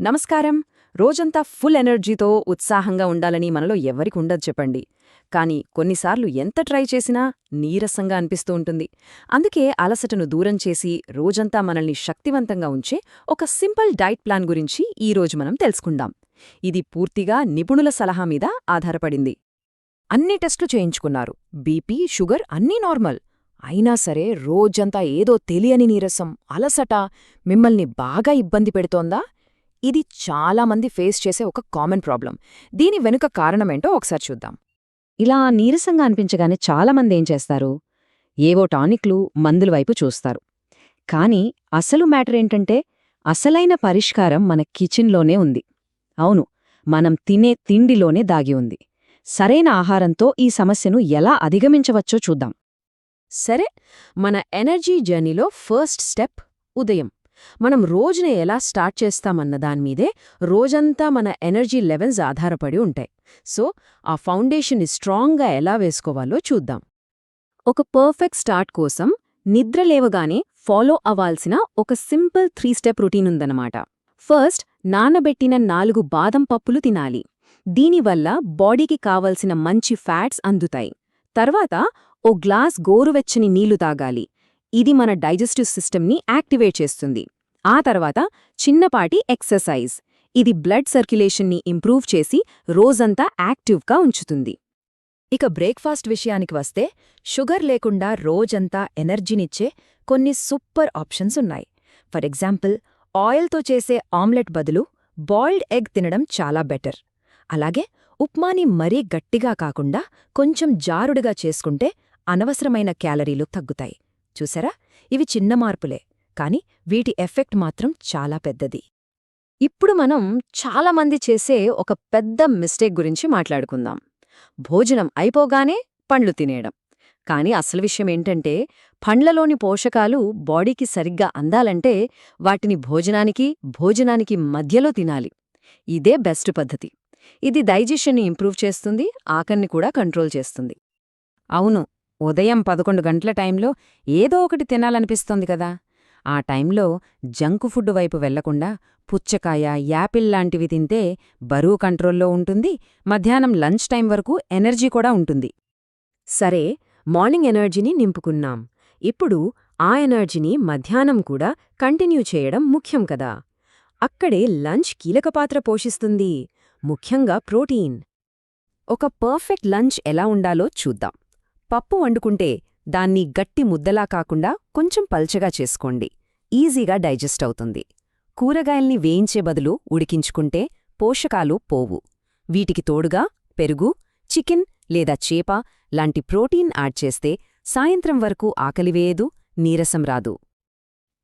నమస్కారం. రోజంతా ఫుల్ ఎనర్జీతో ఉత్సాహంగా ఉండాలని మనలో ఎవరికి ఉండదు చెప్పండి. కానీ కొన్నిసార్లు ఎంత ట్రై చేసినా నీరసంగా అనిపిస్తూ ఉంటుంది. అందుకే అలసటను దూరం చేసి రోజంతా మనల్ని శక్తివంతంగా ఉంచే ఒక సింపుల్ డైట్ ప్లాన్ గురించి ఈరోజు మనం తెలుసుకుందాం. ఇది పూర్తిగా నిపుణుల సలహా మీద ఆధారపడింది. అన్ని టెస్టులు చేయించుకున్నారు, బీపీ, షుగర్ అన్నీ నార్మల్. అయినా సరే రోజంతా ఏదో తెలియని నీరసం, అలసట మిమ్మల్ని బాగా ఇబ్బంది పెడుతోందా? ఇది చాలామంది ఫేస్ చేసే ఒక కామన్ ప్రాబ్లం. దీని వెనుక కారణమేంటో ఒకసారి చూద్దాం. ఇలా నీరసంగా అనిపించగానే చాలామంది ఏం చేస్తారు? ఏవో టానిక్లు, మందుల వైపు చూస్తారు. కానీ అసలు మ్యాటర్ ఏంటంటే, అసలైన పరిష్కారం మన కిచెన్లోనే ఉంది. అవును, మనం తినే తిండిలోనే దాగి ఉంది. సరైన ఆహారంతో ఈ సమస్యను ఎలా అధిగమించవచ్చో చూద్దాం. సరే, మన ఎనర్జీ జర్నీలో ఫస్ట్ స్టెప్ ఉదయం. మనం రోజున ఎలా స్టార్ట్ చేస్తామన్న దానిమీదే రోజంతా మన ఎనర్జీ లెవెల్స్ ఆధారపడి ఉంటాయి. సో ఆ ఫౌండేషన్ని స్ట్రాంగ్గా ఎలా వేసుకోవాలో చూద్దాం. ఒక పర్ఫెక్ట్ స్టార్ట్ కోసం నిద్ర లేవగానే ఫాలో అవ్వాల్సిన ఒక సింపుల్ 3 స్టెప్ రొటీన్ ఉందన్నమాట. ఫస్ట్, నానబెట్టిన 4 బాదం పప్పులు తినాలి. దీనివల్ల బాడీకి కావలసిన మంచి ఫ్యాట్స్ అందుతాయి. తర్వాత ఓ గ్లాస్ గోరువెచ్చని నీళ్లు తాగాలి. ఇది మన డైజెస్టివ్ సిస్టమ్ని యాక్టివేట్ చేస్తుంది. ఆ తర్వాత చిన్నపాటి ఎక్సర్సైజ్. ఇది బ్లడ్ సర్క్యులేషన్ని ఇంప్రూవ్ చేసి రోజంతా యాక్టివ్గా ఉంచుతుంది. ఇక బ్రేక్ఫాస్ట్ విషయానికి వస్తే, షుగర్ లేకుండా రోజంతా ఎనర్జీనిచ్చే కొన్ని సూపర్ ఆప్షన్స్ ఉన్నాయి. ఫర్ ఎగ్జాంపుల్, ఆయిల్తో చేసే ఆమ్లెట్ బదులు బాయిల్డ్ ఎగ్ తినడం చాలా బెటర్. అలాగే ఉప్మాని మరీ గట్టిగా కాకుండా కొంచెం జారుడుగా చేసుకుంటే అనవసరమైన క్యాలరీలు తగ్గుతాయి. చూసారా, ఇవి చిన్న మార్పులే, కాని వీటి ఎఫెక్ట్ మాత్రం చాలా పెద్దది. ఇప్పుడు మనం చాలామంది చేసే ఒక పెద్ద మిస్టేక్ గురించి మాట్లాడుకుందాం. భోజనం అయిపోగానే పండ్లు తినేయడం. కాని అసలు విషయమేంటంటే, పండ్లలోని పోషకాలు బాడీకి సరిగ్గా అందాలంటే వాటిని భోజనానికి మధ్యలో తినాలి. ఇదే బెస్ట్ పద్ధతి. ఇది డైజెషన్ని ఇంప్రూవ్ చేస్తుంది, ఆకలిని కూడా కంట్రోల్ చేస్తుంది. అవును, ఉదయం 11 గంటల టైంలో ఏదో ఒకటి తినాలనిపిస్తోంది కదా. ఆ టైంలో జంక్ ఫుడ్ వైపు వెళ్లకుండా పుచ్చకాయ, యాపిల్ లాంటివి తింటే బరువు కంట్రోల్లో ఉంటుంది, మధ్యాహ్నం లంచ్ టైం వరకు ఎనర్జీ కూడా ఉంటుంది. సరే, మార్నింగ్ ఎనర్జీని నింపుకున్నాం. ఇప్పుడు ఆ ఎనర్జీని మధ్యాహ్నం కూడా కంటిన్యూ చేయడం ముఖ్యం కదా. అక్కడే లంచ్ కీలక పాత్ర పోషిస్తుంది, ముఖ్యంగా ప్రోటీన్. ఒక పర్ఫెక్ట్ లంచ్ ఎలా ఉండాలో చూద్దాం. పప్పు వండుకుంటే దాన్ని గట్టి ముద్దలా కాకుండా కొంచెం పల్చగా చేసుకోండి. ఈజీగా డైజెస్ట్ అవుతుంది. కూరగాయల్ని వేయించే బదులు ఉడికించుకుంటే పోషకాలు పోవు. వీటికి తోడుగా పెరుగు, చికెన్ లేదా చేప లాంటి ప్రోటీన్ యాడ్ చేస్తే సాయంత్రం వరకు ఆకలివేయదు, నీరసం రాదు.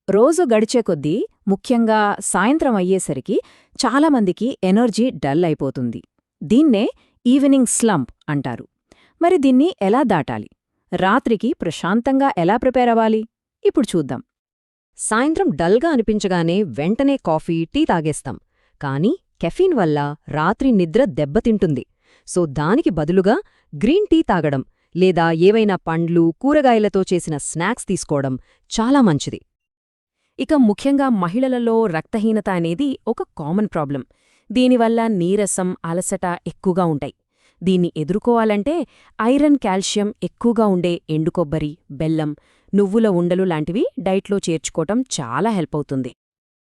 రోజు గడిచే కొద్దీ, ముఖ్యంగా సాయంత్రం అయ్యేసరికి చాలామందికి ఎనర్జీ డల్ అయిపోతుంది. దీన్నే ఈవినింగ్ స్లంప్ అంటారు. మరి దీన్ని ఎలా దాటాలి? రాత్రికి ప్రశాంతంగా ఎలా ప్రిపేర్ అవ్వాలి? ఇప్పుడు చూద్దాం. సాయంత్రం డల్గా అనిపించగానే వెంటనే కాఫీ, టీ తాగేస్తాం. కానీ కెఫీన్ వల్ల రాత్రి నిద్ర దెబ్బతింటుంది. సో దానికి బదులుగా గ్రీన్ టీ తాగడం లేదా ఏవైనా పండ్లు, కూరగాయలతో చేసిన స్నాక్స్ తీసుకోవడం చాలా మంచిది. ఇక ముఖ్యంగా మహిళలలో రక్తహీనత అనేది ఒక కామన్ ప్రాబ్లం. దీనివల్ల నీరసం, అలసట ఎక్కువగా ఉంటాయి. దీన్ని ఎదుర్కోవాలంటే ఐరన్, కాల్షియం ఎక్కువగా ఉండే ఎండుకొబ్బరి, బెల్లం, నువ్వుల ఉండలు లాంటివి డైట్లో చేర్చుకోవటం చాలా హెల్ప్ అవుతుంది.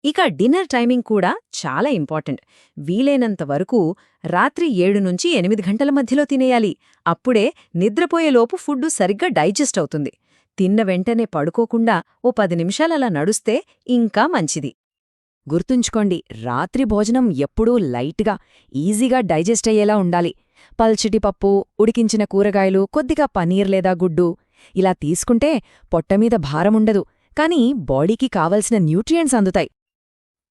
ఇక డిన్నర్ టైమింగ్ కూడా చాలా ఇంపార్టెంట్. వీలైనంత వరకు రాత్రి 7 నుంచి 8 గంటల మధ్యలో తినేయాలి. అప్పుడే నిద్రపోయేలోపు ఫుడ్డు సరిగ్గా డైజెస్ట్ అవుతుంది. తిన్న వెంటనే పడుకోకుండా ఓ 10 నిమిషాలలా నడుస్తే ఇంకా మంచిది. గుర్తుంచుకోండి, రాత్రి భోజనం ఎప్పుడూ లైట్గా, ఈజీగా డైజెస్ట్ అయ్యేలా ఉండాలి. పల్చటి పప్పు, ఉడికించిన కూరగాయలు, కొద్దిగా పనీర్ లేదా గుడ్డు ఇలా తీసుకుంటే పొట్టమీద భారముండదు, కానీ బాడీకి కావలసిన న్యూట్రియంట్స్ అందుతాయి.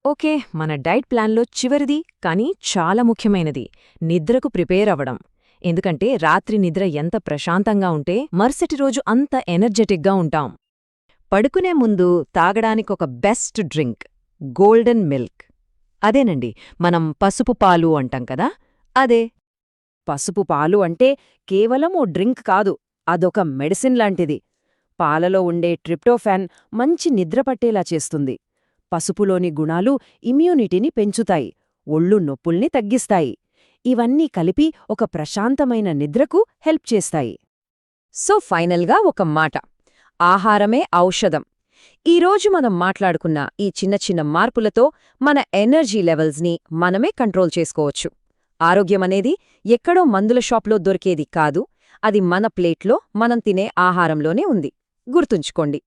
ఓకే, మన డైట్ ప్లాన్లో చివరిది కానీ చాలా ముఖ్యమైనది నిద్రకు ప్రిపేర్ అవ్వడం. ఎందుకంటే రాత్రి నిద్ర ఎంత ప్రశాంతంగా ఉంటే మరుసటి రోజు అంత ఎనర్జెటిక్గా ఉంటాం. పడుకునే ముందు తాగడానికొక బెస్ట్ డ్రింక్ గోల్డెన్ మిల్క్. అదేనండి, మనం పసుపు పాలు అంటాం కదా, అదే. పసుపు పాలు అంటే కేవలం ఓ డ్రింక్ కాదు, అదొక మెడిసిన్ లాంటిది. పాలలో ఉండే ట్రిప్టోఫాన్ మంచి నిద్రపట్టేలా చేస్తుంది. పసుపులోని గుణాలు ఇమ్యూనిటీని పెంచుతాయి, ఒళ్ళు నొప్పుల్ని తగ్గిస్తాయి. ఇవన్నీ కలిపి ఒక ప్రశాంతమైన నిద్రకు హెల్ప్ చేస్తాయి. సో ఫైనల్గా ఒక మాట, ఆహారమే ఔషధం. ఈరోజు మనం మాట్లాడుకున్న ఈ చిన్న చిన్న మార్పులతో మన ఎనర్జీ లెవెల్స్ని మనమే కంట్రోల్ చేసుకోవచ్చు. ఆరోగ్యమనేది ఎక్కడో మందుల షాప్లో దొరికేది కాదు, అది మన ప్లేట్లో మనం తినే ఆహారంలోనే ఉంది. గుర్తుంచుకోండి.